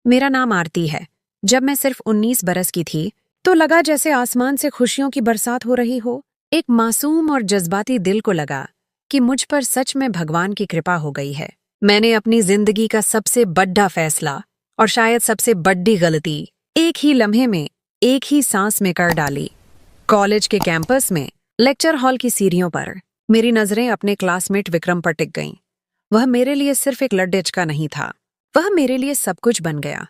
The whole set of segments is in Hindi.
मेरा नाम आरती है। जब मैं सिर्फ 19 बरस की थी तो लगा जैसे आसमान से खुशियों की बरसात हो रही हो। एक मासूम और जज्बाती दिल को लगा कि मुझ पर सच में भगवान की कृपा हो गई है। मैंने अपनी जिंदगी का सबसे बड़ा फैसला और शायद सबसे बड़ी गलती एक ही लम्हे में, एक ही सांस में कर डाली। कॉलेज के कैंपस में लेक्चर हॉल की सीढ़ियों पर मेरी नजरें अपने क्लासमेट विक्रम पर टिक गईं। वह मेरे लिए सिर्फ एक लड्डेच नहीं था, वह मेरे लिए सब कुछ बन गया।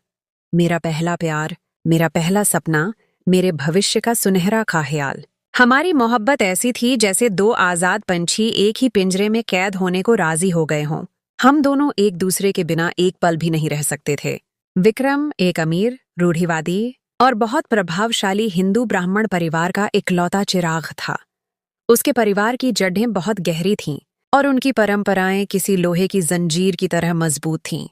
मेरा पहला प्यार, मेरा पहला सपना, मेरे भविष्य का सुनहरा ख्याल। हमारी मोहब्बत ऐसी थी जैसे दो आजाद पंछी एक ही पिंजरे में कैद होने को राजी हो गए हों। हम दोनों एक दूसरे के बिना एक पल भी नहीं रह सकते थे। विक्रम एक अमीर, रूढ़िवादी और बहुत प्रभावशाली हिंदू ब्राह्मण परिवार का इकलौता चिराग था। उसके परिवार की जड़ें बहुत गहरी थीं और उनकी परंपराएं किसी लोहे की जंजीर की तरह मजबूत थीं।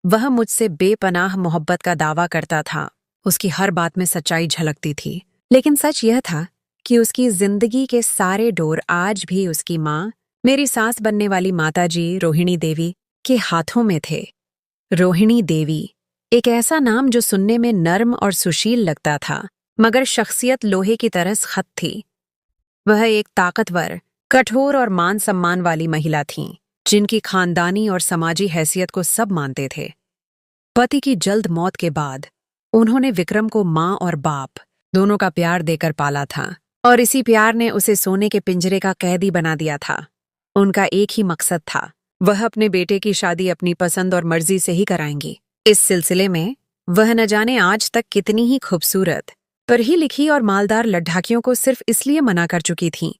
वह मुझसे बेपनाह मोहब्बत का दावा करता था। उसकी हर बात में सच्चाई झलकती थी, लेकिन सच यह था कि उसकी जिंदगी के सारे डोर आज भी उसकी माँ, मेरी सास बनने वाली माताजी रोहिणी देवी के हाथों में थे। रोहिणी देवी, एक ऐसा नाम जो सुनने में नर्म और सुशील लगता था, मगर शख्सियत लोहे की तरह सख्त थी। वह एक ताकतवर, कठोर और मान सम्मान वाली महिला थीं, जिनकी खानदानी और समाजी हैसियत को सब मानते थे। पति की जल्द मौत के बाद उन्होंने विक्रम को माँ और बाप दोनों का प्यार देकर पाला था, और इसी प्यार ने उसे सोने के पिंजरे का कैदी बना दिया था। उनका एक ही मकसद था, वह अपने बेटे की शादी अपनी पसंद और मर्जी से ही कराएंगी। इस सिलसिले में वह न जाने आज तक कितनी ही खूबसूरत, पढ़ी लिखी और मालदार लड्ढाकियों को सिर्फ इसलिए मना कर चुकी थीं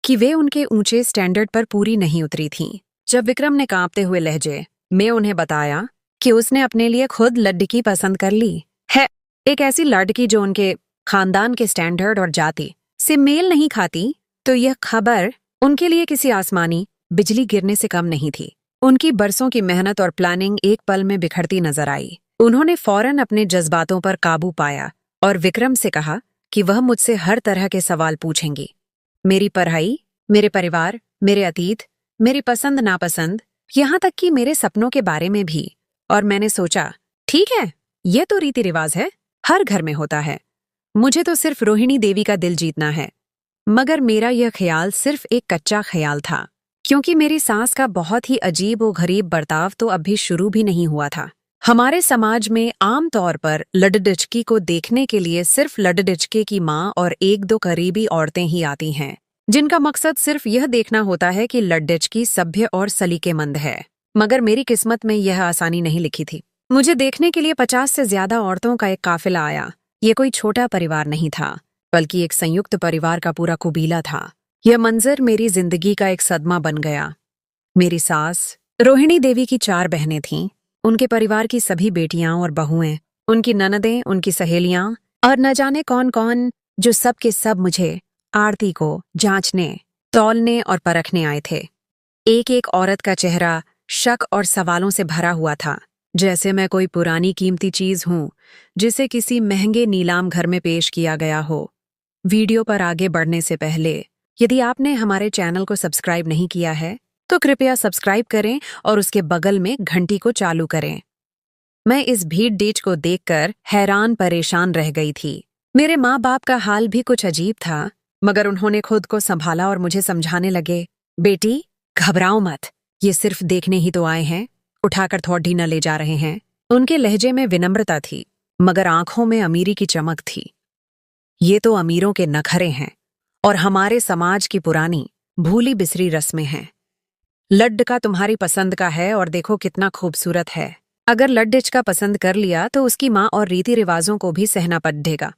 कि वे उनके ऊंचे स्टैंडर्ड पर पूरी नहीं उतरी थीं। जब विक्रम ने कांपते हुए लहजे में उन्हें बताया कि उसने अपने लिए खुद लड़की पसंद कर ली है, एक ऐसी लड़की जो उनके खानदान के स्टैंडर्ड और जाति से मेल नहीं खाती, तो यह खबर उनके लिए किसी आसमानी बिजली गिरने से कम नहीं थी। उनकी बरसों की मेहनत और प्लानिंग एक पल में बिखरती नजर आई। उन्होंने फौरन अपने जज्बातों पर काबू पाया और विक्रम से कहा कि वह मुझसे हर तरह के सवाल पूछेंगी। मेरी पढ़ाई, मेरे परिवार, मेरे अतीत, मेरी पसंद नापसंद, यहाँ तक कि मेरे सपनों के बारे में भी। और मैंने सोचा, ठीक है, ये तो रीति रिवाज है, हर घर में होता है। मुझे तो सिर्फ रोहिणी देवी का दिल जीतना है। मगर मेरा यह ख्याल सिर्फ एक कच्चा ख्याल था, क्योंकि मेरी सास का बहुत ही अजीब और गरीब बर्ताव तो अभी शुरू भी नहीं हुआ था। हमारे समाज में आम तौर पर लड़डचकी को देखने के लिए सिर्फ लड़डचके की माँ और एक दो करीबी औरतें ही आती हैं, जिनका मकसद सिर्फ यह देखना होता है कि लड़डचकी सभ्य और सलीकेमंद है। मगर मेरी किस्मत में यह आसानी नहीं लिखी थी। मुझे देखने के लिए 50 से ज्यादा औरतों का एक काफिला आया। ये कोई छोटा परिवार नहीं था, बल्कि एक संयुक्त परिवार का पूरा कुबीला था। यह मंजर मेरी जिंदगी का एक सदमा बन गया। मेरी सास रोहिणी देवी की 4 बहनें थीं, उनके परिवार की सभी बेटियां और बहुएं, उनकी ननदें, उनकी सहेलियां और न जाने कौन कौन, जो सब के सब मुझे, आरती को जांचने, तौलने और परखने आए थे। एक एक औरत का चेहरा शक और सवालों से भरा हुआ था, जैसे मैं कोई पुरानी कीमती चीज हूं जिसे किसी महंगे नीलाम घर में पेश किया गया हो। वीडियो पर आगे बढ़ने से पहले यदि आपने हमारे चैनल को सब्सक्राइब नहीं किया है तो कृपया सब्सक्राइब करें और उसके बगल में घंटी को चालू करें। मैं इस भीड़ डीच को देखकर हैरान परेशान रह गई थी। मेरे माँ बाप का हाल भी कुछ अजीब था, मगर उन्होंने खुद को संभाला और मुझे समझाने लगे, बेटी घबराओ मत, ये सिर्फ देखने ही तो आए हैं, उठाकर थोड़ी न ले जा रहे हैं। उनके लहजे में विनम्रता थी, मगर आंखों में अमीरी की चमक थी। ये तो अमीरों के नखरे हैं और हमारे समाज की पुरानी भूली बिसरी रस्में हैं। लड्डका तुम्हारी पसंद का है और देखो कितना खूबसूरत है। अगर लड्डिच का पसंद कर लिया तो उसकी माँ और रीति रिवाजों को भी सहना पड़ेगा।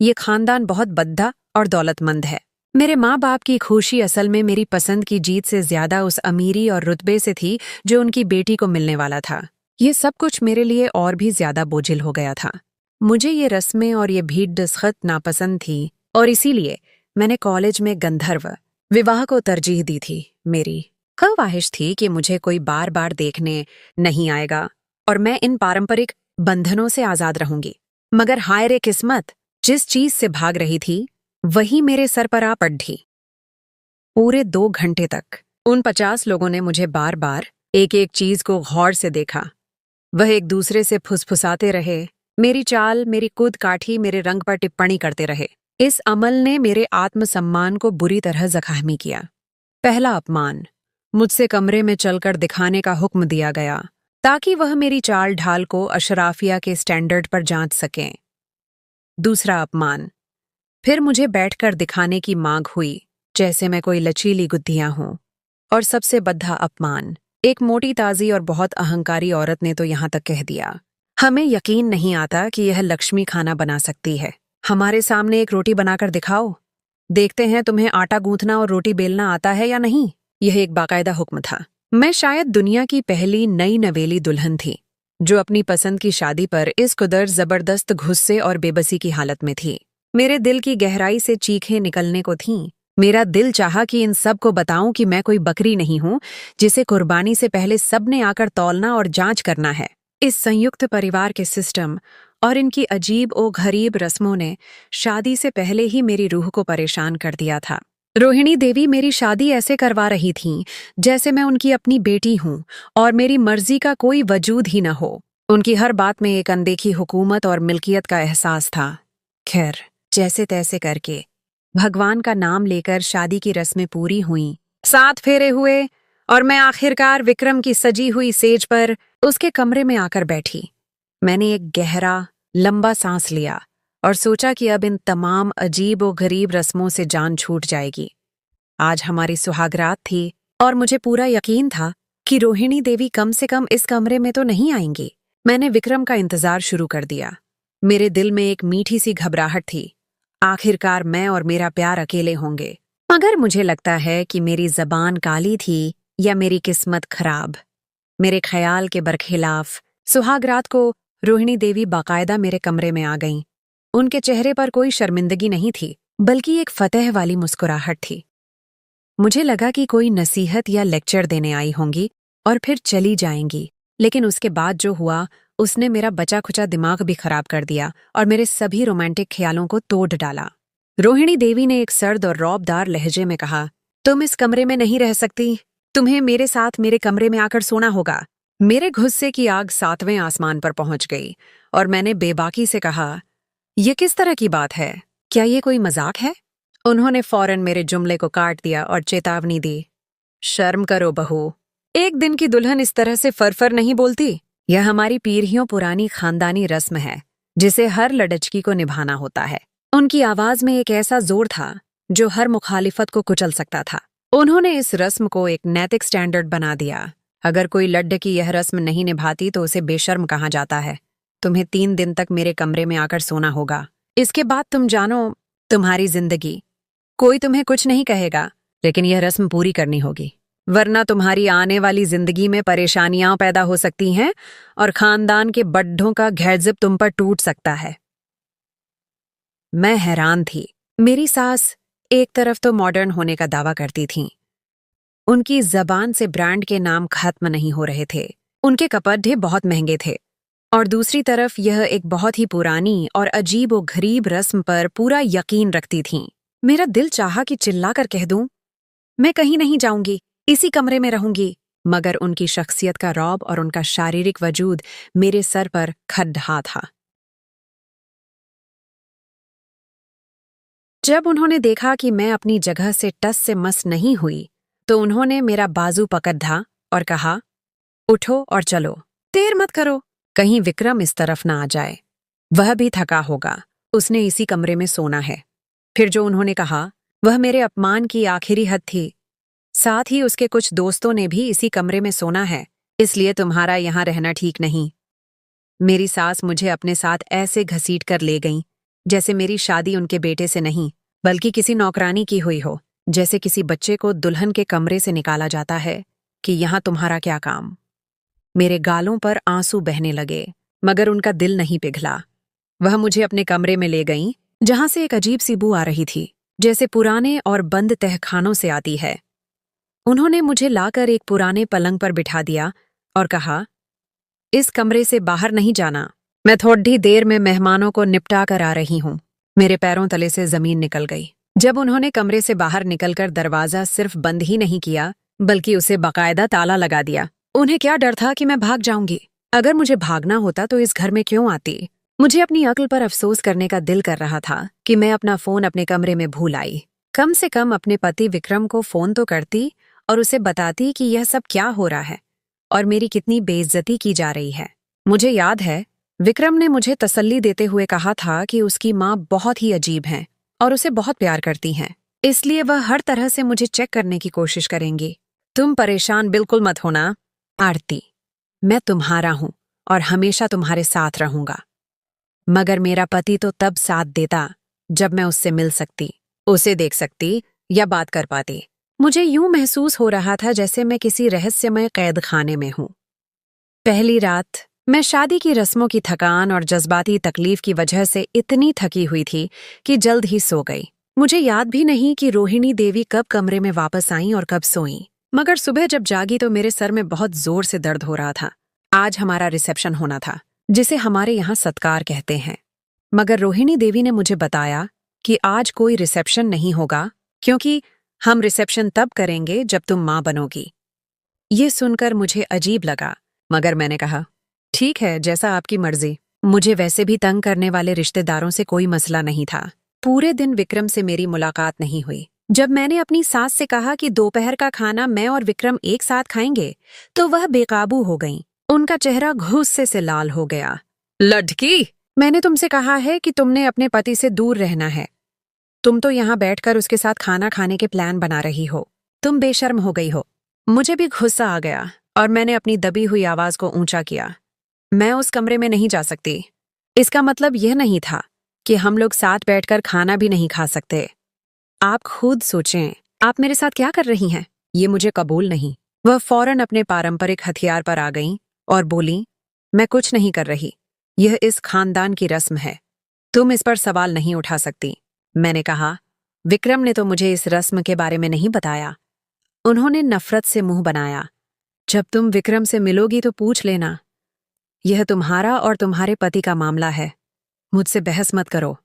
ये खानदान बहुत बद्दा और दौलतमंद है। मेरे माँ बाप की खुशी असल में मेरी पसंद की जीत से ज्यादा उस अमीरी और रुतबे से थी जो उनकी बेटी को मिलने वाला था। ये सब कुछ मेरे लिए और भी ज्यादा बोझिल हो गया था। मुझे ये रस्में और ये भीड़ दस्तखत नापसंद थी और इसीलिए मैंने कॉलेज में गंधर्व विवाह को तरजीह दी थी। मेरी ख्वाहिश थी कि मुझे कोई बार बार देखने नहीं आएगा और मैं इन पारंपरिक बंधनों से आजाद रहूंगी। मगर हाय रे किस्मत, जिस चीज से भाग रही थी वही मेरे सर पर आ पड़ी। पूरे 2 घंटे तक उन 50 लोगों ने मुझे बार बार एक एक चीज को गौर से देखा। वह एक दूसरे से फुसफुसाते रहे, मेरी चाल, मेरी कूद काठी, मेरे रंग पर टिप्पणी करते रहे। इस अमल ने मेरे आत्मसम्मान को बुरी तरह जख्मी किया। पहला अपमान, मुझसे कमरे में चलकर दिखाने का हुक्म दिया गया ताकि वह मेरी चाल ढाल को अशराफिया के स्टैंडर्ड पर जांच सकें। दूसरा अपमान, फिर मुझे बैठकर दिखाने की मांग हुई जैसे मैं कोई लचीली गुद्धियां हूं। और सबसे बद्धा अपमान, एक मोटी ताजी और बहुत अहंकारी औरत ने तो यहां तक कह दिया, हमें यकीन नहीं आता कि यह लक्ष्मी खाना बना सकती है। हमारे सामने एक रोटी बनाकर दिखाओ, देखते हैं तुम्हें आटा गूंथना और रोटी बेलना आता है या नहीं। यह एक बाकायदा हुक्म था। मैं शायद दुनिया की पहली नई नवेली दुल्हन थी जो अपनी पसंद की शादी पर इस कदर जबरदस्त गुस्से और बेबसी की हालत में थी। मेरे दिल की गहराई से चीखें निकलने को थीं। मेरा दिल चाहा कि इन सब को बताऊं कि मैं कोई बकरी नहीं हूं जिसे कुर्बानी से पहले सबने आकर तौलना और जांच करना है। इस संयुक्त परिवार के सिस्टम और इनकी अजीब और गरीब रस्मों ने शादी से पहले ही मेरी रूह को परेशान कर दिया था। रोहिणी देवी मेरी शादी ऐसे करवा रही थीं जैसे मैं उनकी अपनी बेटी हूं और मेरी मर्जी का कोई वजूद ही न हो। उनकी हर बात में एक अनदेखी हुकूमत और मिल्कियत का एहसास था। खैर, जैसे तैसे करके भगवान का नाम लेकर शादी की रस्में पूरी हुईं। 7 फेरे हुए और मैं आखिरकार विक्रम की सजी हुई सेज पर उसके कमरे में आकर बैठी। मैंने एक गहरा, लंबा सांस लिया और सोचा कि अब इन तमाम अजीब और गरीब रस्मों से जान छूट जाएगी। आज हमारी सुहागरात थी और मुझे पूरा यकीन था कि रोहिणी देवी कम से कम इस कमरे में तो नहीं आएंगी। मैंने विक्रम का इंतजार शुरू कर दिया। मेरे दिल में एक मीठी सी घबराहट थी। आखिरकार मैं और मेरा प्यार अकेले होंगे। मगर मुझे लगता है कि मेरी जबान काली थी या मेरी किस्मत खराब। मेरे ख्याल के बरखिलाफ सुहागरात को रोहिणी देवी बाकायदा मेरे कमरे में आ गईं। उनके चेहरे पर कोई शर्मिंदगी नहीं थी, बल्कि एक फतेह वाली मुस्कुराहट थी। मुझे लगा कि कोई नसीहत या लेक्चर देने आई होंगी और फिर चली जाएंगी, लेकिन उसके बाद जो हुआ उसने मेरा बचा खुचा दिमाग भी खराब कर दिया और मेरे सभी रोमांटिक ख्यालों को तोड़ डाला। रोहिणी देवी ने एक सर्द और रौबदार लहजे में कहा, तुम इस कमरे में नहीं रह सकती। तुम्हें मेरे साथ मेरे कमरे में आकर सोना होगा। मेरे गुस्से की आग 7वें आसमान पर पहुंच गई और मैंने बेबाकी से कहा, यह किस तरह की बात है? क्या ये कोई मजाक है? उन्होंने फौरन मेरे जुमले को काट दिया और चेतावनी दी, शर्म करो बहू, एक दिन की दुल्हन इस तरह से फरफर नहीं बोलती। यह हमारी पीढ़ियों पुरानी खानदानी रस्म है जिसे हर लड़चकी को निभाना होता है। उनकी आवाज में एक ऐसा जोर था जो हर मुखालिफत को कुचल सकता था। उन्होंने इस रस्म को एक नैतिक स्टैंडर्ड बना दिया। अगर कोई लड़की यह रस्म नहीं निभाती तो उसे बेशर्म कहा जाता है। तुम्हें 3 दिन तक मेरे कमरे में आकर सोना होगा। इसके बाद तुम जानो तुम्हारी जिंदगी। कोई तुम्हें कुछ नहीं कहेगा, लेकिन यह रस्म पूरी करनी होगी, वरना तुम्हारी आने वाली जिंदगी में परेशानियां पैदा हो सकती हैं और खानदान के बड्ढों का घेरजिप तुम पर टूट सकता है। मैं हैरान थी। मेरी सास एक तरफ तो मॉडर्न होने का दावा करती थीं। उनकी जबान से ब्रांड के नाम खत्म नहीं हो रहे थे। उनके कपड़े बहुत महंगे थे। और दूसरी तरफ यह एक बहुत ही पुरानी और अजीब व गरीब रस्म पर पूरा यकीन रखती थीं। मेरा दिल चाहा कि चिल्लाकर कह दूं, मैं कहीं नहीं जाऊंगी, इसी कमरे में रहूंगी। मगर उनकी शख्सियत का रौब और उनका शारीरिक वजूद मेरे सर पर खड्डा था। जब उन्होंने देखा कि मैं अपनी जगह से टस से मस नहीं हुई, तो उन्होंने मेरा बाजू पकड़ा और कहा, उठो और चलो, देर मत करो, कहीं विक्रम इस तरफ ना आ जाए। वह भी थका होगा, उसने इसी कमरे में सोना है। फिर जो उन्होंने कहा वह मेरे अपमान की आखिरी हद थी। साथ ही उसके कुछ दोस्तों ने भी इसी कमरे में सोना है, इसलिए तुम्हारा यहां रहना ठीक नहीं। मेरी सास मुझे अपने साथ ऐसे घसीट कर ले गईं जैसे मेरी शादी उनके बेटे से नहीं बल्कि किसी नौकरानी की हुई हो। जैसे किसी बच्चे को दुल्हन के कमरे से निकाला जाता है कि यहां तुम्हारा क्या काम। मेरे गालों पर आंसू बहने लगे, मगर उनका दिल नहीं पिघला। वह मुझे अपने कमरे में ले गईं, जहां से एक अजीब सी बू आ रही थी, जैसे पुराने और बंद तहखानों से आती है। उन्होंने मुझे लाकर एक पुराने पलंग पर बिठा दिया और कहा, इस कमरे से बाहर नहीं जाना। मैं थोड़ी देर में मेहमानों को निपटा कर आ रही हूं। मेरे पैरों तले से जमीन निकल गई जब उन्होंने कमरे से बाहर निकलकर दरवाजा सिर्फ बंद ही नहीं किया बल्कि उसे बाकायदा ताला लगा दिया। उन्हें क्या डर था कि मैं भाग जाऊंगी। अगर मुझे भागना होता तो इस घर में क्यों आती? मुझे अपनी अक्ल पर अफसोस करने का दिल कर रहा था कि मैं अपना फोन अपने कमरे में भूल आई। कम से कम अपने पति विक्रम को फोन तो करती और उसे बताती कि यह सब क्या हो रहा है और मेरी कितनी बेइज्जती की जा रही है। मुझे याद है, विक्रम ने मुझे तसल्ली देते हुए कहा था कि उसकी माँ बहुत ही अजीब हैं और उसे बहुत प्यार करती हैं, इसलिए वह हर तरह से मुझे चेक करने की कोशिश करेंगी। तुम परेशान बिल्कुल मत होना, आरती। मैं तुम्हारा हूं और हमेशा तुम्हारे साथ रहूंगा। मगर मेरा पति तो तब साथ देता जब मैं उससे मिल सकती, उसे देख सकती या बात कर पाती। मुझे यूं महसूस हो रहा था जैसे मैं किसी रहस्यमय कैद खाने में हूं। पहली रात मैं शादी की रस्मों की थकान और जज्बाती तकलीफ की वजह से इतनी थकी हुई थी कि जल्द ही सो गई। मुझे याद भी नहीं कि रोहिणी देवी कब कमरे में वापस आईं और कब सोईं। मगर सुबह जब जागी तो मेरे सर में बहुत जोर से दर्द हो रहा था। आज हमारा रिसेप्शन होना था, जिसे हमारे यहाँ सत्कार कहते हैं। मगर रोहिणी देवी ने मुझे बताया कि आज कोई रिसेप्शन नहीं होगा, क्योंकि हम रिसेप्शन तब करेंगे जब तुम माँ बनोगी। ये सुनकर मुझे अजीब लगा, मगर मैंने कहा, ठीक है, जैसा आपकी मर्जी। मुझे वैसे भी तंग करने वाले रिश्तेदारों से कोई मसला नहीं था। पूरे दिन विक्रम से मेरी मुलाकात नहीं हुई। जब मैंने अपनी सास से कहा कि दोपहर का खाना मैं और विक्रम एक साथ खाएंगे, तो वह बेकाबू हो गईं। उनका चेहरा गुस्से से लाल हो गया। लड़की, मैंने तुमसे कहा है कि तुमने अपने पति से दूर रहना है। तुम तो यहाँ बैठकर उसके साथ खाना खाने के प्लान बना रही हो। तुम बेशर्म हो गई हो। मुझे भी गुस्सा आ गया और मैंने अपनी दबी हुई आवाज को ऊंचा किया। मैं उस कमरे में नहीं जा सकती। इसका मतलब यह नहीं था कि हम लोग साथ बैठकर खाना भी नहीं खा सकते। आप खुद सोचें, आप मेरे साथ क्या कर रही हैं? ये मुझे कबूल नहीं। वह फौरन अपने पारंपरिक हथियार पर आ गईं और बोली, मैं कुछ नहीं कर रही। यह इस खानदान की रस्म है। तुम इस पर सवाल नहीं उठा सकती। मैंने कहा, विक्रम ने तो मुझे इस रस्म के बारे में नहीं बताया। उन्होंने नफरत से मुंह बनाया। जब तुम विक्रम से मिलोगी तो पूछ लेना। यह तुम्हारा और तुम्हारे पति का मामला है। मुझसे बहस मत करो।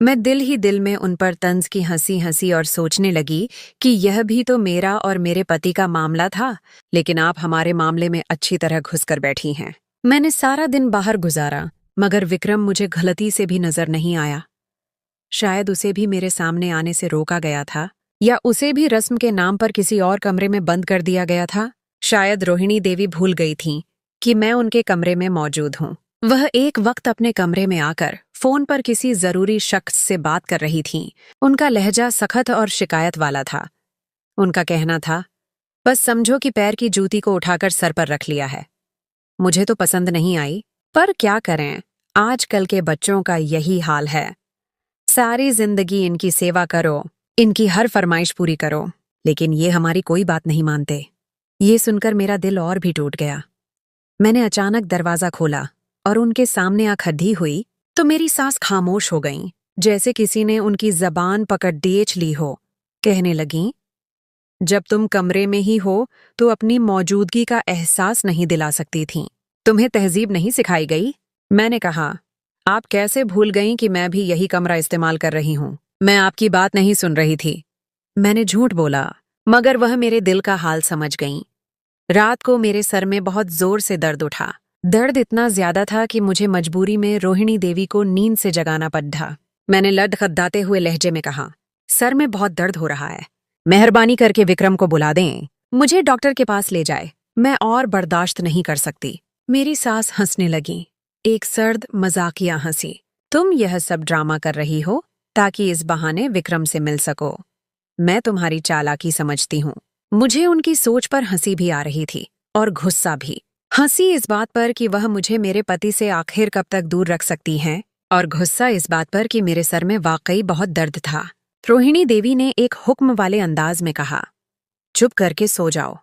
मैं दिल ही दिल में उन पर तंज की हंसी हंसी और सोचने लगी कि यह भी तो मेरा और मेरे पति का मामला था, लेकिन आप हमारे मामले में अच्छी तरह घुसकर बैठी हैं। मैंने सारा दिन बाहर गुजारा, मगर विक्रम मुझे गलती से भी नजर नहीं आया। शायद उसे भी मेरे सामने आने से रोका गया था, या उसे भी रस्म के नाम पर किसी और कमरे में बंद कर दिया गया था। शायद रोहिणी देवी भूल गई थी कि मैं उनके कमरे में मौजूद हूँ। वह एक वक्त अपने कमरे में आकर फोन पर किसी जरूरी शख्स से बात कर रही थीं। उनका लहजा सख्त और शिकायत वाला था। उनका कहना था, बस समझो कि पैर की जूती को उठाकर सर पर रख लिया है। मुझे तो पसंद नहीं आई, पर क्या करें, आजकल के बच्चों का यही हाल है। सारी जिंदगी इनकी सेवा करो, इनकी हर फरमाइश पूरी करो, लेकिन ये हमारी कोई बात नहीं मानते। ये सुनकर मेरा दिल और भी टूट गया। मैंने अचानक दरवाजा खोला और उनके सामने आ खड़ी हुई तो मेरी सांस खामोश हो गईं, जैसे किसी ने उनकी जबान पकड़ डेच ली हो। कहने लगीं, जब तुम कमरे में ही हो तो अपनी मौजूदगी का एहसास नहीं दिला सकती थीं। तुम्हें तहजीब नहीं सिखाई गई? मैंने कहा, आप कैसे भूल गईं कि मैं भी यही कमरा इस्तेमाल कर रही हूं? मैं आपकी बात नहीं सुन रही थी। मैंने झूठ बोला, मगर वह मेरे दिल का हाल समझ गईं। रात को मेरे सर में बहुत जोर से दर्द उठा। दर्द इतना ज्यादा था कि मुझे मजबूरी में रोहिणी देवी को नींद से जगाना पड़ा। मैंने लड़खड़ाते हुए लहजे में कहा, सर में बहुत दर्द हो रहा है। मेहरबानी करके विक्रम को बुला दें। मुझे डॉक्टर के पास ले जाए। मैं और बर्दाश्त नहीं कर सकती। मेरी सास हंसने लगी, एक सर्द मजाकिया हंसी। तुम यह सब ड्रामा कर रही हो ताकि इस बहाने विक्रम से मिल सको। मैं तुम्हारी चालाकी समझती हूँ। मुझे उनकी सोच पर हंसी भी आ रही थी और गुस्सा भी। हंसी इस बात पर कि वह मुझे मेरे पति से आखिर कब तक दूर रख सकती हैं, और गुस्सा इस बात पर कि मेरे सर में वाकई बहुत दर्द था। रोहिणी देवी ने एक हुक्म वाले अंदाज में कहा, चुप करके सो जाओ।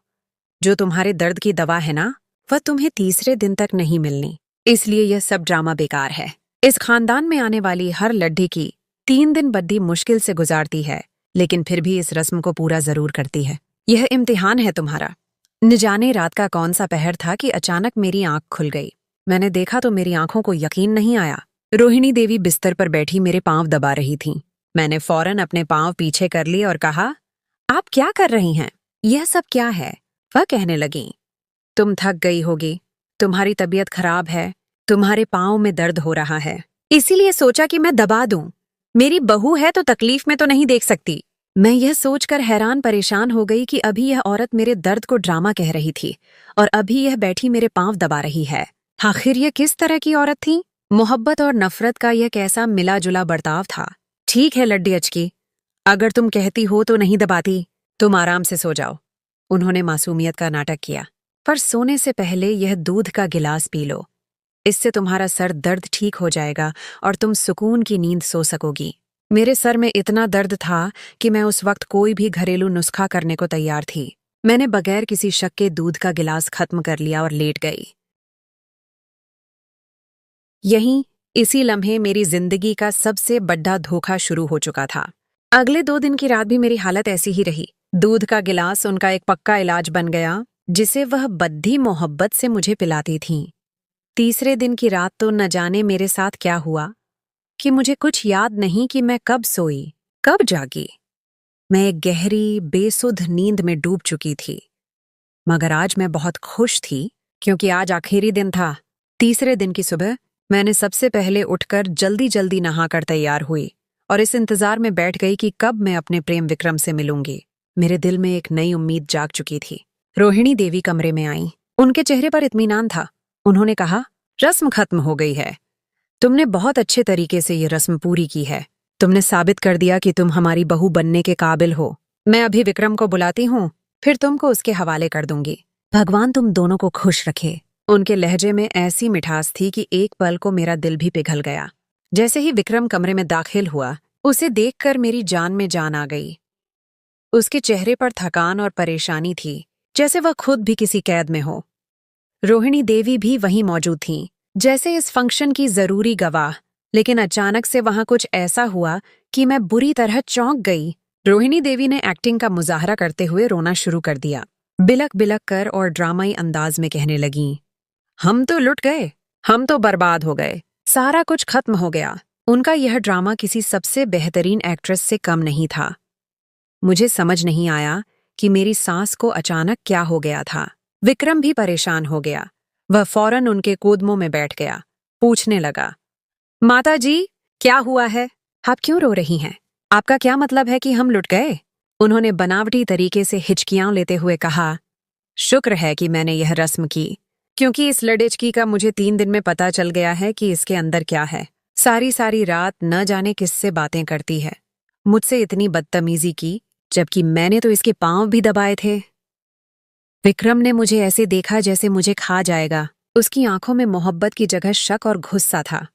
जो तुम्हारे दर्द की दवा है ना, वह तुम्हें तीसरे दिन तक नहीं मिलनी। इसलिए यह सब ड्रामा बेकार है। इस खानदान में आने वाली हर लड्ढी की 3 दिन बद्दी मुश्किल से गुजारती है, लेकिन फिर भी इस रस्म को पूरा जरूर करती है। यह इम्तिहान है तुम्हारा। न जाने रात का कौन सा पहर था कि अचानक मेरी आंख खुल गई। मैंने देखा तो मेरी आंखों को यकीन नहीं आया। रोहिणी देवी बिस्तर पर बैठी मेरे पांव दबा रही थीं। मैंने फौरन अपने पांव पीछे कर लिए और कहा, आप क्या कर रही हैं? यह सब क्या है? वह कहने लगी, तुम थक गई होगी, तुम्हारी तबीयत खराब है, तुम्हारे पाँव में दर्द हो रहा है, इसीलिए सोचा कि मैं दबा दूं। मेरी बहू है तो तकलीफ में तो नहीं देख सकती। मैं यह सोचकर हैरान परेशान हो गई कि अभी यह औरत मेरे दर्द को ड्रामा कह रही थी और अभी यह बैठी मेरे पांव दबा रही है। आखिर यह किस तरह की औरत थी? मोहब्बत और नफरत का यह कैसा मिला जुला बर्ताव था। ठीक है लड्डी अचकी, अगर तुम कहती हो तो नहीं दबाती, तुम आराम से सो जाओ। उन्होंने मासूमियत का नाटक किया। पर सोने से पहले यह दूध का गिलास पी लो, इससे तुम्हारा सर दर्द ठीक हो जाएगा और तुम सुकून की नींद सो सकोगी। मेरे सर में इतना दर्द था कि मैं उस वक्त कोई भी घरेलू नुस्खा करने को तैयार थी। मैंने बगैर किसी शक के दूध का गिलास खत्म कर लिया और लेट गई। यहीं इसी लम्हे मेरी जिंदगी का सबसे बड़ा धोखा शुरू हो चुका था। अगले 2 दिन की रात भी मेरी हालत ऐसी ही रही। दूध का गिलास उनका एक पक्का इलाज बन गया, जिसे वह बद्धी मोहब्बत से मुझे पिलाती थीं। तीसरे दिन की रात तो न जाने मेरे साथ क्या हुआ कि मुझे कुछ याद नहीं कि मैं कब सोई, कब जागी। मैं एक गहरी बेसुध नींद में डूब चुकी थी। मगर आज मैं बहुत खुश थी क्योंकि आज आखिरी दिन था। तीसरे दिन की सुबह मैंने सबसे पहले उठकर जल्दी जल्दी नहाकर तैयार हुई और इस इंतजार में बैठ गई कि कब मैं अपने प्रेम विक्रम से मिलूंगी। मेरे दिल में एक नई उम्मीद जाग चुकी थी। रोहिणी देवी कमरे में आईं। उनके चेहरे पर इत्मीनान था। उन्होंने कहा, रस्म खत्म हो गई है। तुमने बहुत अच्छे तरीके से ये रस्म पूरी की है। तुमने साबित कर दिया कि तुम हमारी बहू बनने के काबिल हो। मैं अभी विक्रम को बुलाती हूँ, फिर तुमको उसके हवाले कर दूंगी। भगवान तुम दोनों को खुश रखे। उनके लहजे में ऐसी मिठास थी कि एक पल को मेरा दिल भी पिघल गया। जैसे ही विक्रम कमरे में दाखिल हुआ, उसे देखकर मेरी जान में जान आ गई। उसके चेहरे पर थकान और परेशानी थी, जैसे वह खुद भी किसी कैद में हो। रोहिणी देवी भी वहीं मौजूद थीं, जैसे इस फंक्शन की जरूरी गवाह। लेकिन अचानक से वहां कुछ ऐसा हुआ कि मैं बुरी तरह चौंक गई। रोहिणी देवी ने एक्टिंग का मुजाहरा करते हुए रोना शुरू कर दिया। बिलक बिलक कर और ड्रामाई अंदाज में कहने लगीं, हम तो लुट गए, हम तो बर्बाद हो गए, सारा कुछ खत्म हो गया। उनका यह ड्रामा किसी सबसे बेहतरीन एक्ट्रेस से कम नहीं था। मुझे समझ नहीं आया कि मेरी सास को अचानक क्या हो गया था। विक्रम भी परेशान हो गया। वह फौरन उनके कूदमों में बैठ गया। पूछने लगा, माता जी, क्या हुआ है? आप क्यों रो रही हैं? आपका क्या मतलब है कि हम लुट गए? उन्होंने बनावटी तरीके से हिचकियां लेते हुए कहा, शुक्र है कि मैंने यह रस्म की, क्योंकि इस लड़ेचकी का मुझे 3 दिन में पता चल गया है कि इसके अंदर क्या है। सारी सारी रात न जाने किससे बातें करती है। मुझसे इतनी बदतमीजी की, जबकि मैंने तो इसके पांव भी दबाए थे। विक्रम ने मुझे ऐसे देखा जैसे मुझे खा जाएगा। उसकी आंखों में मोहब्बत की जगह शक और गुस्सा था।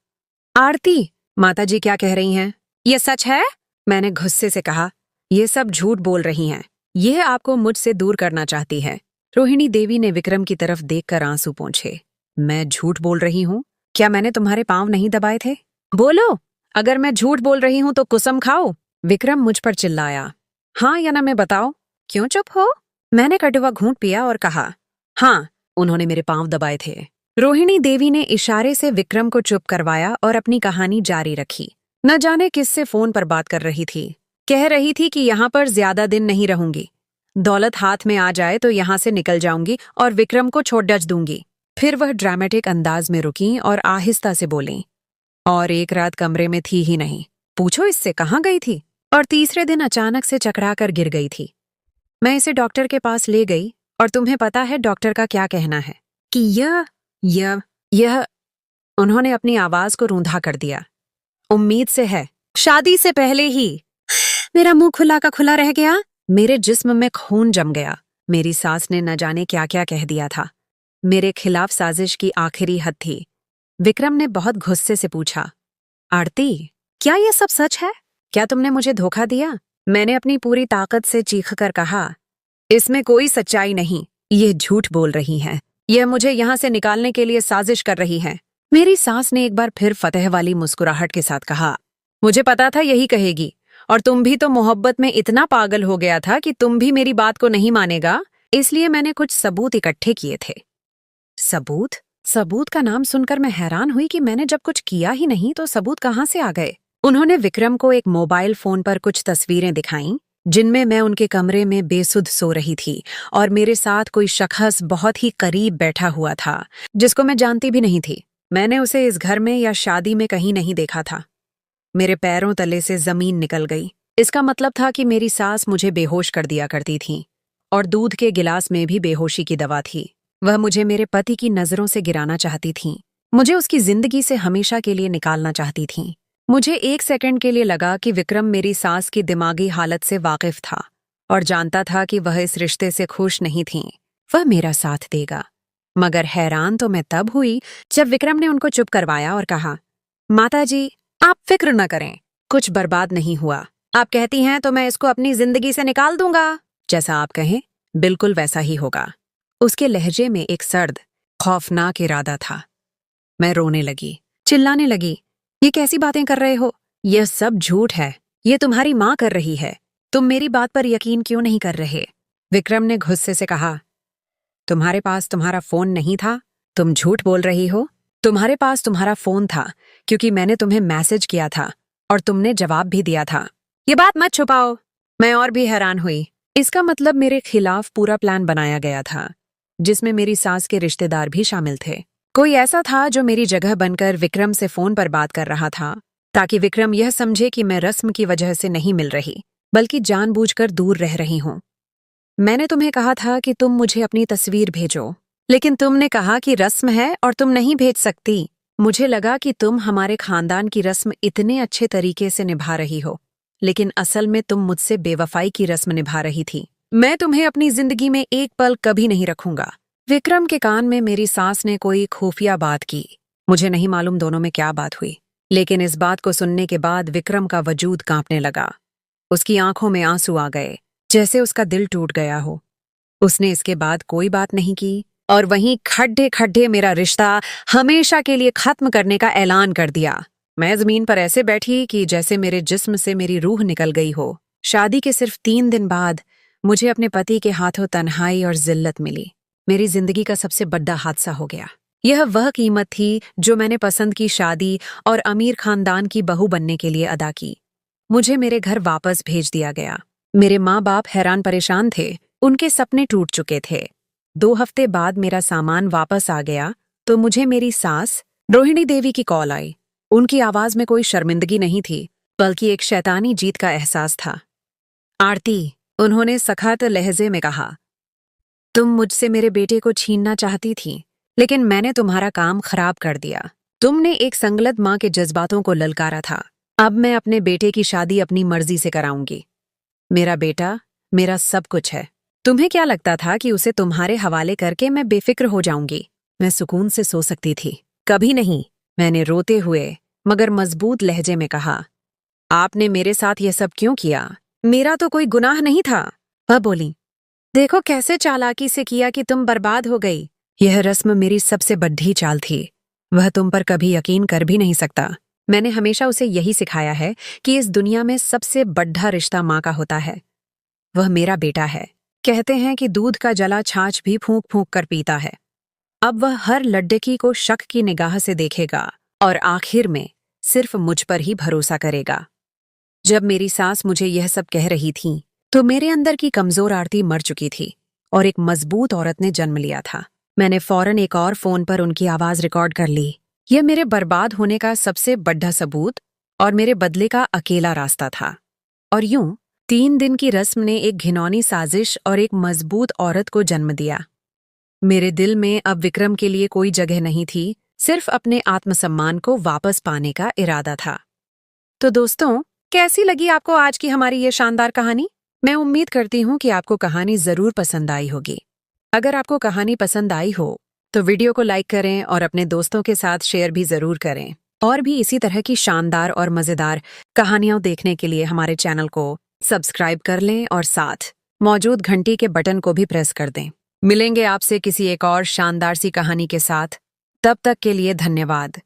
आरती, माताजी क्या कह रही हैं? ये सच है? मैंने गुस्से से कहा, ये सब झूठ बोल रही हैं। यह आपको मुझसे दूर करना चाहती है। रोहिणी देवी ने विक्रम की तरफ देखकर आंसू पोंछे। मैं झूठ बोल रही हूँ? क्या मैंने तुम्हारे पांव नहीं दबाए थे? बोलो, अगर मैं झूठ बोल रही हूँ तो कसम खाओ। विक्रम मुझ पर चिल्लाया। हाँ या ना मैं बताओ? क्यों चुप हो? मैंने कड़वा घूंट पिया और कहा, हाँ, उन्होंने मेरे पांव दबाए थे। रोहिणी देवी ने इशारे से विक्रम को चुप करवाया और अपनी कहानी जारी रखी। न जाने किससे फोन पर बात कर रही थी। कह रही थी कि यहाँ पर ज्यादा दिन नहीं रहूंगी। दौलत हाथ में आ जाए तो यहाँ से निकल जाऊंगी और विक्रम को छोड़ डच दूंगी। फिर वह ड्रामेटिक अंदाज में रुकीं और आहिस्ता से बोलीं, और एक रात कमरे में थी ही नहीं। पूछो इससे कहाँ गई थी? और तीसरे दिन अचानक से चकरा कर गिर गई थी। मैं इसे डॉक्टर के पास ले गई और तुम्हें पता है डॉक्टर का क्या कहना है कि यह उन्होंने अपनी आवाज को रूंधा कर दिया। उम्मीद से है, शादी से पहले ही। मेरा मुंह खुला का खुला रह गया। मेरे जिस्म में खून जम गया। मेरी सास ने न जाने क्या क्या कह दिया था। मेरे खिलाफ साजिश की आखिरी हद थी। विक्रम ने बहुत गुस्से से पूछा, आरती, क्या यह सब सच है? क्या तुमने मुझे धोखा दिया? मैंने अपनी पूरी ताकत से चीखकर कहा, इसमें कोई सच्चाई नहीं। ये झूठ बोल रही है। यह मुझे यहाँ से निकालने के लिए साजिश कर रही है। मेरी सास ने एक बार फिर फतेह वाली मुस्कुराहट के साथ कहा, मुझे पता था यही कहेगी, और तुम भी तो मोहब्बत में इतना पागल हो गया था कि तुम भी मेरी बात को नहीं मानेगा, इसलिए मैंने कुछ सबूत इकट्ठे किए थे। सबूत? सबूत का नाम सुनकर मैं हैरान हुई कि मैंने जब कुछ किया ही नहीं तो सबूत कहाँ से आ गए। उन्होंने विक्रम को एक मोबाइल फोन पर कुछ तस्वीरें दिखाईं जिनमें मैं उनके कमरे में बेसुध सो रही थी और मेरे साथ कोई शख्स बहुत ही करीब बैठा हुआ था, जिसको मैं जानती भी नहीं थी। मैंने उसे इस घर में या शादी में कहीं नहीं देखा था। मेरे पैरों तले से जमीन निकल गई। इसका मतलब था कि मेरी सास मुझे बेहोश कर दिया करती थी और दूध के गिलास में भी बेहोशी की दवा थी। वह मुझे मेरे पति की नजरों से गिराना चाहती थीं। मुझे उसकी जिंदगी से हमेशा के लिए निकालना चाहती थीं। मुझे एक सेकंड के लिए लगा कि विक्रम मेरी सास की दिमागी हालत से वाकिफ था और जानता था कि वह इस रिश्ते से खुश नहीं थीं। वह मेरा साथ देगा। मगर हैरान तो मैं तब हुई जब विक्रम ने उनको चुप करवाया और कहा, माताजी, आप फिक्र न करें, कुछ बर्बाद नहीं हुआ। आप कहती हैं तो मैं इसको अपनी जिंदगी से निकाल दूंगा। जैसा आप कहें, बिल्कुल वैसा ही होगा। उसके लहजे में एक सर्द, खौफनाक इरादा था। मैं रोने लगी, चिल्लाने लगी, ये कैसी बातें कर रहे हो? यह सब झूठ है। ये तुम्हारी माँ कर रही है। तुम मेरी बात पर यकीन क्यों नहीं कर रहे? विक्रम ने गुस्से से कहा, तुम्हारे पास तुम्हारा फोन नहीं था? तुम झूठ बोल रही हो। तुम्हारे पास तुम्हारा फोन था क्योंकि मैंने तुम्हें मैसेज किया था और तुमने जवाब भी दिया था। ये बात मत छुपाओ। मैं और भी हैरान हुई। इसका मतलब मेरे खिलाफ पूरा प्लान बनाया गया था, जिसमें मेरी सास के रिश्तेदार भी शामिल थे। कोई ऐसा था जो मेरी जगह बनकर विक्रम से फोन पर बात कर रहा था, ताकि विक्रम यह समझे कि मैं रस्म की वजह से नहीं मिल रही, बल्कि जानबूझकर दूर रह रही हूं। मैंने तुम्हें कहा था कि तुम मुझे अपनी तस्वीर भेजो, लेकिन तुमने कहा कि रस्म है और तुम नहीं भेज सकती। मुझे लगा कि तुम हमारे खानदान की रस्म इतने अच्छे तरीके से निभा रही हो, लेकिन असल में तुम मुझसे बेवफाई की रस्म निभा रही थी। मैं तुम्हें अपनी जिंदगी में एक पल कभी नहीं रखूंगा। विक्रम के कान में मेरी सास ने कोई खुफिया बात की। मुझे नहीं मालूम दोनों में क्या बात हुई, लेकिन इस बात को सुनने के बाद विक्रम का वजूद कांपने लगा। उसकी आंखों में आंसू आ गए, जैसे उसका दिल टूट गया हो। उसने इसके बाद कोई बात नहीं की और वहीं खड्डे खड्डे मेरा रिश्ता हमेशा के लिए खत्म करने का ऐलान कर दिया। मैं जमीन पर ऐसे बैठी कि जैसे मेरे जिस्म से मेरी रूह निकल गई हो। शादी के सिर्फ 3 दिन बाद मुझे अपने पति के हाथों तन्हाई और जिल्लत मिली। मेरी जिंदगी का सबसे बड़ा हादसा हो गया। यह वह कीमत थी जो मैंने पसंद की शादी और अमीर खानदान की बहू बनने के लिए अदा की। मुझे मेरे घर वापस भेज दिया गया। मेरे माँ बाप हैरान परेशान थे। उनके सपने टूट चुके थे। 2 हफ्ते बाद मेरा सामान वापस आ गया तो मुझे मेरी सास रोहिणी देवी की कॉल आई। उनकी आवाज में कोई शर्मिंदगी नहीं थी, बल्कि एक शैतानी जीत का एहसास था। आरती, उन्होंने सख्त लहजे में कहा, तुम मुझसे मेरे बेटे को छीनना चाहती थी, लेकिन मैंने तुम्हारा काम खराब कर दिया। तुमने एक संगलत माँ के जज्बातों को ललकारा था। अब मैं अपने बेटे की शादी अपनी मर्जी से कराऊंगी। मेरा बेटा मेरा सब कुछ है। तुम्हें क्या लगता था कि उसे तुम्हारे हवाले करके मैं बेफिक्र हो जाऊंगी? मैं सुकून से सो सकती थी? कभी नहीं। मैंने रोते हुए मगर मजबूत लहजे में कहा, आपने मेरे साथ यह सब क्यों किया? मेरा तो कोई गुनाह नहीं था। वह बोली, देखो कैसे चालाकी से किया कि तुम बर्बाद हो गई। यह रस्म मेरी सबसे बड़ी चाल थी। वह तुम पर कभी यकीन कर भी नहीं सकता। मैंने हमेशा उसे यही सिखाया है कि इस दुनिया में सबसे बड़ा रिश्ता माँ का होता है। वह मेरा बेटा है। कहते हैं कि दूध का जला छाछ भी फूंक फूंक कर पीता है। अब वह हर लड़की को शक की निगाह से देखेगा और आखिर में सिर्फ मुझ पर ही भरोसा करेगा। जब मेरी सास मुझे यह सब कह रही थी, तो मेरे अंदर की कमजोर आरती मर चुकी थी और एक मजबूत औरत ने जन्म लिया था। मैंने फौरन एक और फोन पर उनकी आवाज रिकॉर्ड कर ली। यह मेरे बर्बाद होने का सबसे बड़ा सबूत और मेरे बदले का अकेला रास्ता था। और यूं 3 दिन की रस्म ने एक घिनौनी साजिश और एक मजबूत औरत को जन्म दिया। मेरे दिल में अब विक्रम के लिए कोई जगह नहीं थी, सिर्फ अपने आत्मसम्मान को वापस पाने का इरादा था। तो दोस्तों, कैसी लगी आपको आज की हमारी ये शानदार कहानी? मैं उम्मीद करती हूँ कि आपको कहानी जरूर पसंद आई होगी। अगर आपको कहानी पसंद आई हो तो वीडियो को लाइक करें और अपने दोस्तों के साथ शेयर भी जरूर करें। और भी इसी तरह की शानदार और मजेदार कहानियां देखने के लिए हमारे चैनल को सब्सक्राइब कर लें और साथ मौजूद घंटी के बटन को भी प्रेस कर दें। मिलेंगे आपसे किसी एक और शानदार सी कहानी के साथ। तब तक के लिए धन्यवाद।